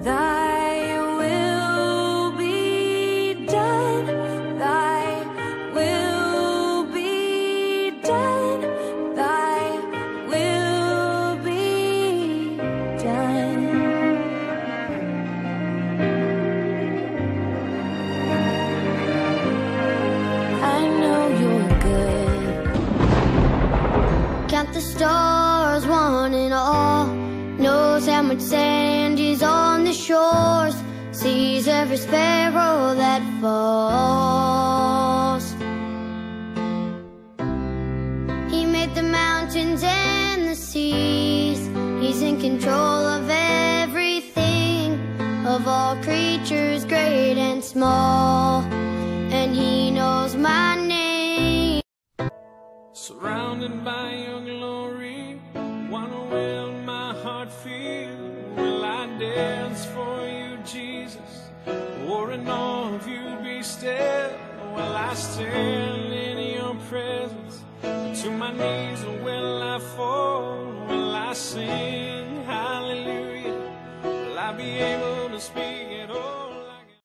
Thy will be done, thy will be done, thy will be done. I know you're good. Count the stars, one and all. Knows how much sand is on the shores. Sees every sparrow that falls. He made the mountains and the seas. He's in control of everything, of all creatures great and small. And he knows my name. Surrounded by your glory, wonder will my heart feel? Will I dance for you, Jesus? Or in awe of you be still? Will I stand in your presence? To my knees, or will I fall? Will I sing hallelujah? Will I be able to speak?